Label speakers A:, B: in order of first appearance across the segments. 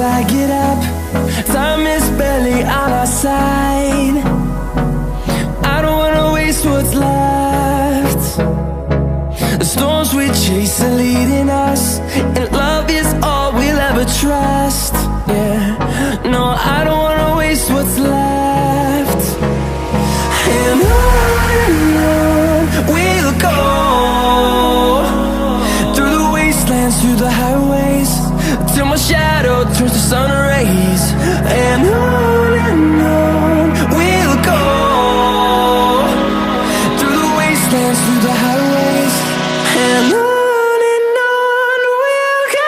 A: I get up. Time is barely on our side. I don't wanna waste what's left. The storms we chase are leading us, and love is all we'll ever trust. Yeah, no, I don't wanna waste what's left. And on we'll go, through the wastelands, through the highways, till my shadow turns to sun rays. And on we'll go, through the wastelands, through the highways, and on we'll go.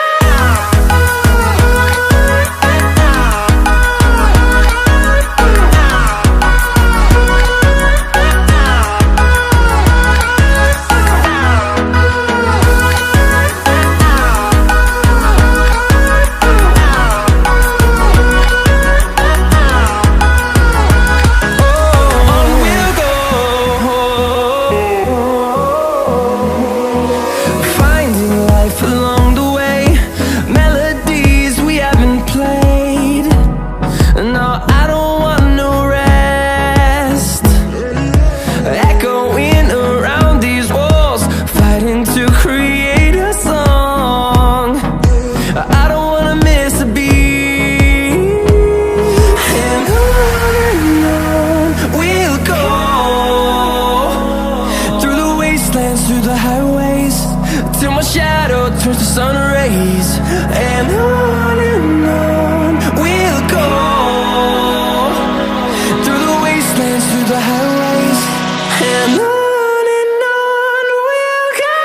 A: Through the highways, till my shadow turns to sun rays. And on we'll go, through the wastelands, through the highways, and on we'll go.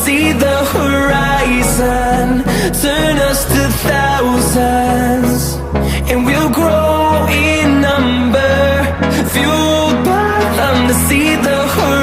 A: See the horizon, turn us to thousands, and we'll grow in number, fueled by them to see the horizon.